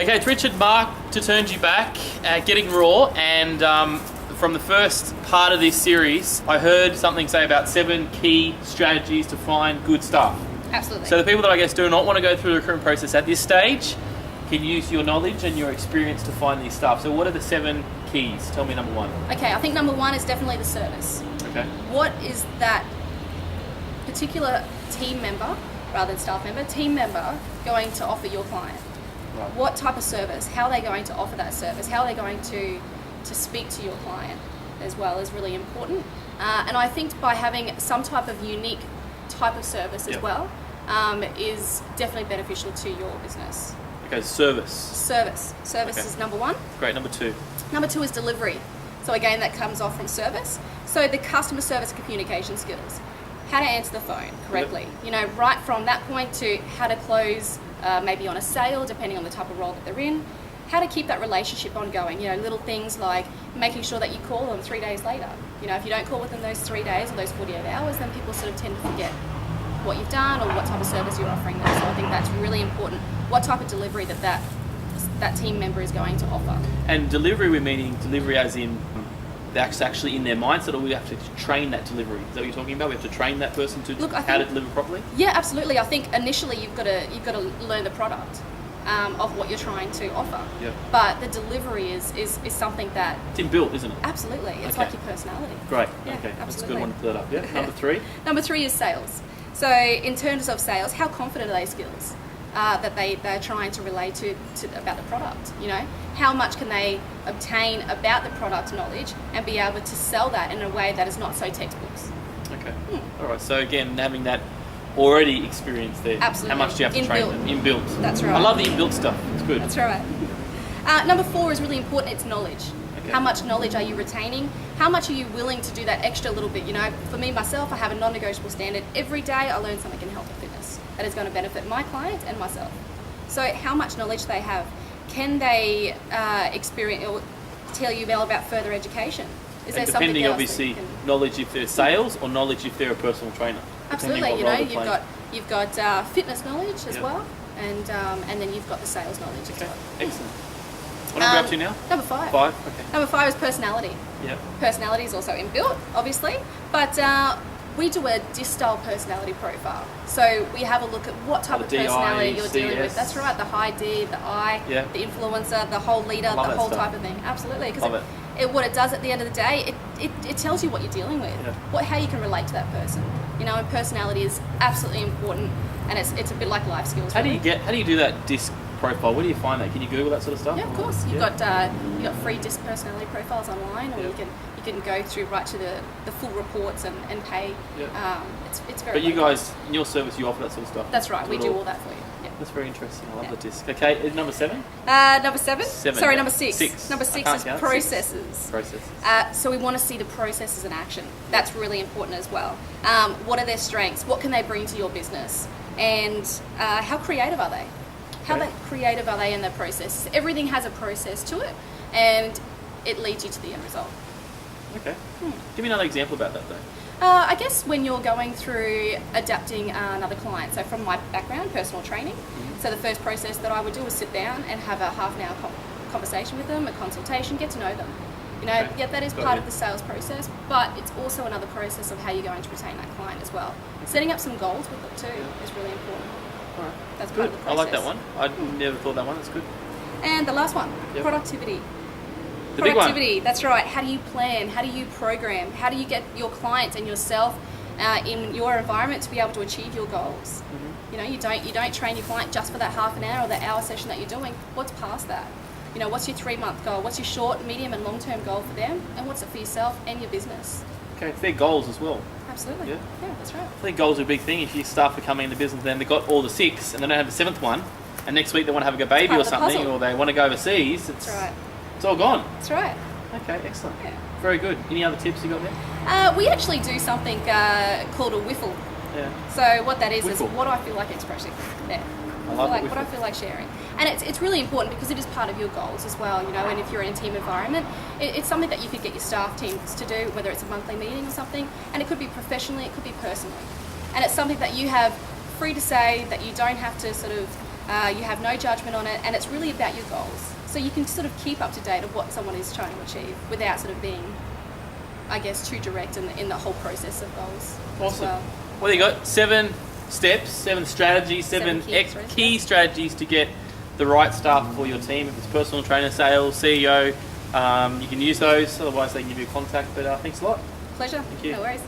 Okay, it's Richard, Marc Toutounji back, Getting Raw, and from the first part of this series, I heard something say about 7 key strategies to find good staff. Absolutely. So the people that I guess do not want to go through the recruitment process at this stage can use your knowledge and your experience to find these staff. So what are the 7 keys? Tell me number 1. Okay, I think number 1 is definitely the service. Okay. What is that particular team member, rather than staff member, team member going to offer your client? Right. What type of service? How are they going to offer that service? How are they going to speak to your client as well is really important. And I think by having some type of unique type of service as well is definitely beneficial to your business. Okay, service. Service is number 1. Great, number 2. Number 2 is delivery. So again, that comes off from service. So the customer service communication skills. How to answer the phone correctly. You know, right from that point to how to close maybe on a sale, depending on the type of role that they're in. How to keep that relationship ongoing. You know, little things like making sure that you call them 3 days later. You know, if you don't call within those 3 days or those 48 hours, then people sort of tend to forget what you've done or what type of service you're offering them. So I think that's really important. What type of delivery that team member is going to offer. And delivery, we're meaning delivery as in that's actually in their mindset, or we have to train that delivery? Is that what you're talking about? We have to train that person to how to deliver properly? Yeah, absolutely. I think initially you've got to learn the product of what you're trying to offer. Yep. But the delivery is something that it's inbuilt, isn't it? Absolutely. It's like your personality. Great. Yeah, okay, absolutely. That's a good one to put up. Yeah. Number 3. Number 3 is sales. So in terms of sales, how confident are they skills that they're trying to relay to about the product? You know, how much can they obtain about the product knowledge and be able to sell that in a way that is not so textbooks? Okay. All right. So again, having that already experience there. Absolutely. How much do you have to train them? Inbuilt. That's right. I love the inbuilt stuff. It's good. That's right. Number 4 is really important. It's knowledge. Okay. How much knowledge are you retaining? How much are you willing to do that extra little bit? You know, for me, myself, I have a non-negotiable standard. Every day I learn something in health and fitness that is going to benefit my clients and myself. So how much knowledge they have? Can they experience or tell you about further education? Is there something depending, else obviously, knowledge if they're sales or knowledge if they're a personal trainer? Absolutely. You know, you've got fitness knowledge as well, and then you've got the sales knowledge as well. Excellent. What are we up to now? Number 5. 5. Okay. Number 5 is personality. Yep. Personality is also inbuilt, obviously, but we do a DISC style personality profile. So we have a look at what type of personality you're dealing with. That's right, the high D, the I, the influencer, the whole leader, the whole type of thing. Absolutely, because what it does at the end of the day, it tells you what you're dealing with, how you can relate to that person. You know, and personality is absolutely important, and it's a bit like life skills. How do you do that DISC profile? Where do you find that? Can you Google that sort of stuff? Yeah, of course. You've got free DISC personality profiles online, or you can go through right to the full reports and pay. It's very. But you guys, in your service, you offer that sort of stuff. That's right. We do all that for you. Yeah. That's very interesting. I love the DISC. Okay, is number 7? Number 7. 7. Sorry, number 6. 6. Number 6 is processes. Processes. So we want to see the processes in action. That's really important as well. What are their strengths? What can they bring to your business? And how creative are they? How creative are they in their process? Everything has a process to it, and it leads you to the end result. Okay. Give me another example about that, though. I guess when you're going through adapting another client. So from my background, personal training. So the first process that I would do is sit down and have a half an hour conversation with them, a consultation, get to know them. You know, that is part of the sales process, but it's also another process of how you're going to retain that client as well. Setting up some goals with them too is really important. All right. That's good. Part of the I process. like that one. I never thought that one. That's good. And the last one, productivity. The big Productivity, one. That's right. How do you plan? How do you program? How do you get your clients and yourself in your environment to be able to achieve your goals? You know, you don't train your client just for that half an hour or the hour session that you're doing. What's past that? You know, what's your 3-month goal? What's your short, medium, and long-term goal for them? And what's it for yourself and your business? Okay, it's their goals as well. Absolutely. Yeah, that's right. I think goals are a big thing. If you start becoming in the business, then they've got all the 6 and they don't have the 7th one, and next week they want to have a baby or something, or they want to go overseas. That's right. It's all gone. That's right. Okay, excellent. Yeah. Very good. Any other tips you got there? We actually do something called a whiffle. Yeah. So what that is Whiffle. what I feel like expressing. Yeah. What I feel like sharing. And it's really important because it is part of your goals as well, you know, and if you're in a team environment, it's something that you could get your staff teams to do, whether it's a monthly meeting or something, and it could be professionally, it could be personally. And it's something that you have free to say, that you don't have to sort of You have no judgment on it, and it's really about your goals. So you can sort of keep up to date of what someone is trying to achieve without sort of being, I guess, too direct in the whole process of goals. Awesome. As well. Well, you got 7 steps, 7 strategies, 7 key strategies to get the right staff for your team. If it's personal trainer, sales, CEO, you can use those. Otherwise, they can give you a contact. But thanks a lot. Pleasure. Thank you. No worries.